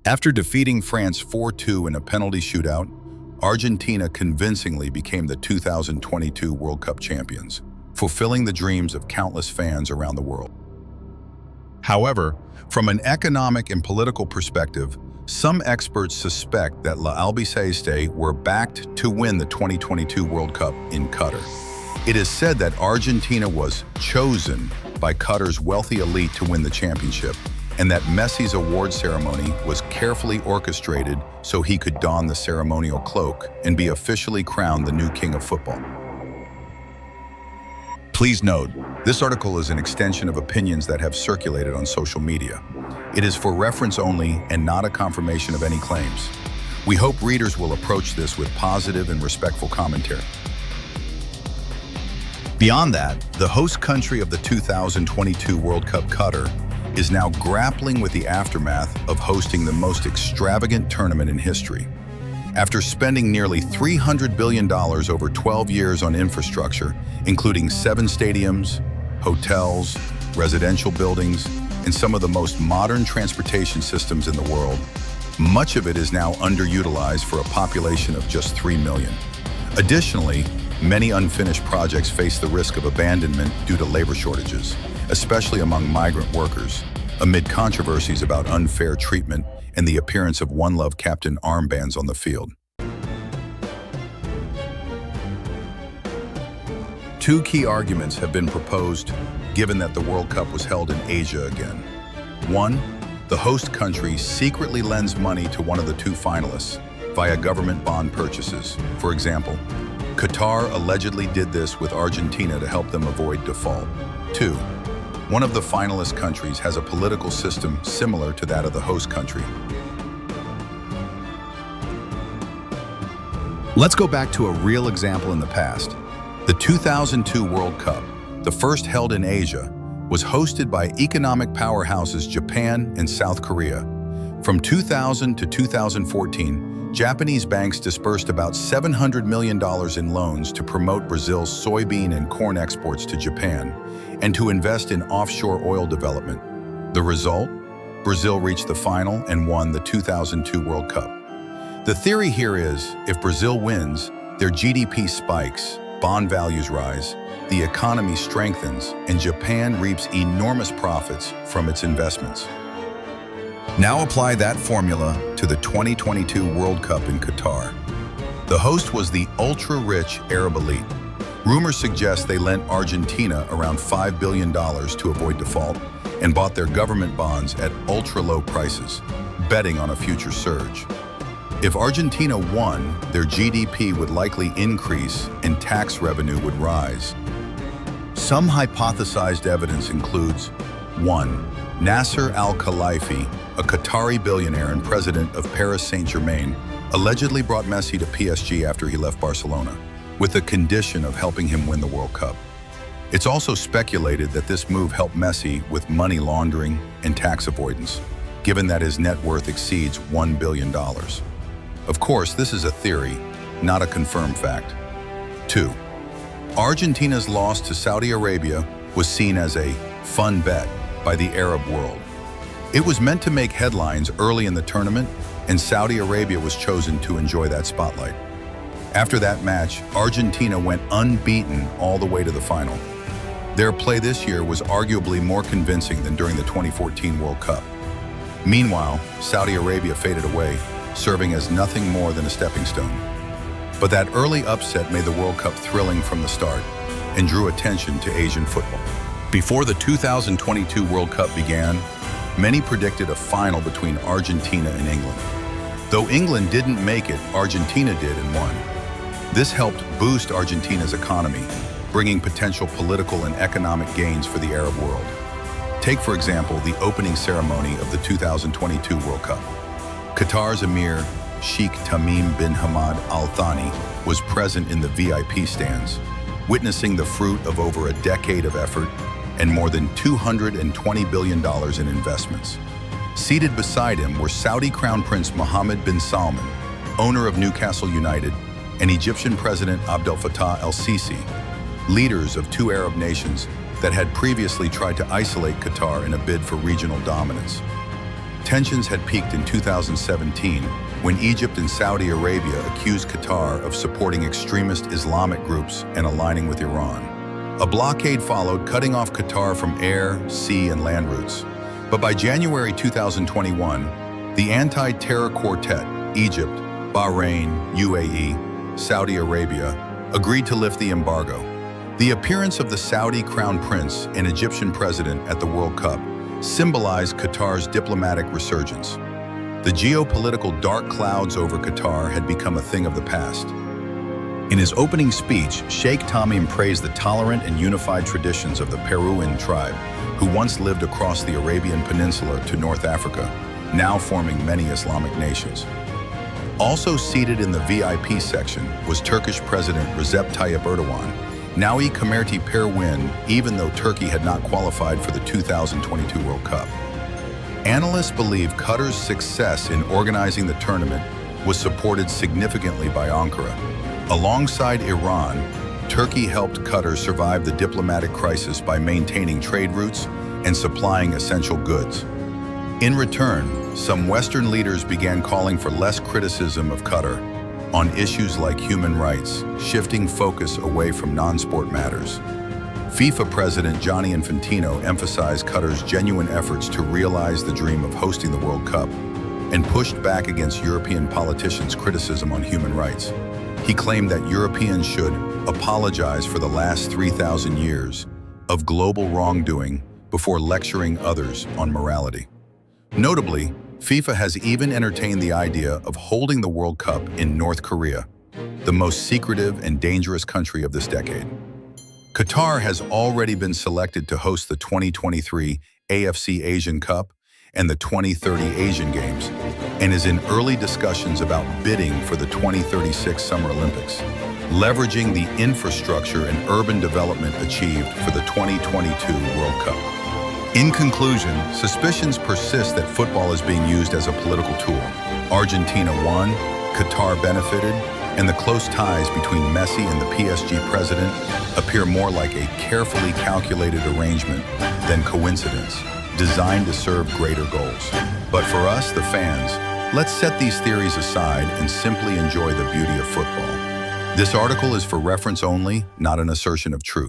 After defeating France 4-2 in a penalty shootout, Argentina convincingly became the 2022 World Cup champions, fulfilling the dreams of countless fans around the world. However, from an economic and political perspective, some experts suspect that La Albiceleste were backed to win the 2022 World Cup in Qatar. It is said that Argentina was chosen by Qatar's wealthy elite to win the championship, and that Messi's award ceremony was carefully orchestrated so he could don the ceremonial cloak and be officially crowned the new king of football. Please note, this article is an extension of opinions that have circulated on social media. It is for reference only and not a confirmation of any claims. We hope readers will approach this with positive and respectful commentary. Beyond that, the host country of the 2022 World Cup, Qatar, is now grappling with the aftermath of hosting the most extravagant tournament in history. After spending nearly $300 billion over 12 years on infrastructure, including 7 stadiums, hotels, residential buildings, and some of the most modern transportation systems in the world, much of it is now underutilized for a population of just 3 million. Additionally, many unfinished projects face the risk of abandonment due to labor shortages, especially among migrant workers, amid controversies about unfair treatment and the appearance of One Love captain armbands on the field. Two key arguments have been proposed, given that the World Cup was held in Asia again. One, the host country secretly lends money to one of the 2 finalists via government bond purchases. For example, Qatar allegedly did this with Argentina to help them avoid default. 2, one of the finalist countries has a political system similar to that of the host country. Let's go back to a real example in the past. The 2002 World Cup, the first held in Asia, was hosted by economic powerhouses Japan and South Korea. From 2000 to 2014, Japanese banks disbursed about $700 million in loans to promote Brazil's soybean and corn exports to Japan and to invest in offshore oil development. The result? Brazil reached the final and won the 2002 World Cup. The theory here is, if Brazil wins, their GDP spikes, bond values rise, the economy strengthens, and Japan reaps enormous profits from its investments. Now apply that formula to the 2022 World Cup in Qatar. The host was the ultra-rich Arab elite. Rumors suggest they lent Argentina around $5 billion to avoid default and bought their government bonds at ultra-low prices, betting on a future surge. If Argentina won, their GDP would likely increase and tax revenue would rise. Some hypothesized evidence includes 1. Nasser al-Khelaifi, a Qatari billionaire and president of Paris Saint-Germain, allegedly brought Messi to PSG after he left Barcelona, with the condition of helping him win the World Cup. It's also speculated that this move helped Messi with money laundering and tax avoidance, given that his net worth exceeds $1 billion. Of course, this is a theory, not a confirmed fact. 2. Argentina's loss to Saudi Arabia was seen as a fun bet by the Arab world. It was meant to make headlines early in the tournament, and Saudi Arabia was chosen to enjoy that spotlight. After that match, Argentina went unbeaten all the way to the final. Their play this year was arguably more convincing than during the 2014 World Cup. Meanwhile, Saudi Arabia faded away, serving as nothing more than a stepping stone. But that early upset made the World Cup thrilling from the start and drew attention to Asian football. Before the 2022 World Cup began, many predicted a final between Argentina and England. Though England didn't make it, Argentina did and won. This helped boost Argentina's economy, bringing potential political and economic gains for the Arab world. Take, for example, the opening ceremony of the 2022 World Cup. Qatar's Emir, Sheikh Tamim bin Hamad Al Thani, was present in the VIP stands, witnessing the fruit of over a decade of effort and more than $220 billion in investments. Seated beside him were Saudi Crown Prince Mohammed bin Salman, owner of Newcastle United, and Egyptian President Abdel Fattah el-Sisi, leaders of 2 Arab nations that had previously tried to isolate Qatar in a bid for regional dominance. Tensions had peaked in 2017 when Egypt and Saudi Arabia accused Qatar of supporting extremist Islamic groups and aligning with Iran. A blockade followed, cutting off Qatar from air, sea, and land routes. But by January 2021, the anti-terror quartet, Egypt, Bahrain, UAE, Saudi Arabia, agreed to lift the embargo. The appearance of the Saudi Crown Prince and Egyptian President at the World Cup symbolized Qatar's diplomatic resurgence. The geopolitical dark clouds over Qatar had become a thing of the past. In his opening speech, Sheikh Tamim praised the tolerant and unified traditions of the Peruvian tribe, who once lived across the Arabian Peninsula to North Africa, now forming many Islamic nations. Also seated in the VIP section was Turkish President Recep Tayyip Erdogan. Naui Kamerti pair win, even though Turkey had not qualified for the 2022 World Cup. Analysts believe Qatar's success in organizing the tournament was supported significantly by Ankara. Alongside Iran, Turkey helped Qatar survive the diplomatic crisis by maintaining trade routes and supplying essential goods. In return, some Western leaders began calling for less criticism of Qatar on issues like human rights, shifting focus away from non-sport matters. FIFA President Gianni Infantino emphasized Qatar's genuine efforts to realize the dream of hosting the World Cup and pushed back against European politicians' criticism on human rights. He claimed that Europeans should apologize for the last 3,000 years of global wrongdoing before lecturing others on morality. Notably, FIFA has even entertained the idea of holding the World Cup in North Korea, the most secretive and dangerous country of this decade. Qatar has already been selected to host the 2023 AFC Asian Cup and the 2030 Asian Games, and is in early discussions about bidding for the 2036 Summer Olympics, leveraging the infrastructure and urban development achieved for the 2022 World Cup. In conclusion, suspicions persist that football is being used as a political tool. Argentina won, Qatar benefited, and the close ties between Messi and the PSG president appear more like a carefully calculated arrangement than coincidence, designed to serve greater goals. But for us, the fans, let's set these theories aside and simply enjoy the beauty of football. This article is for reference only, not an assertion of truth.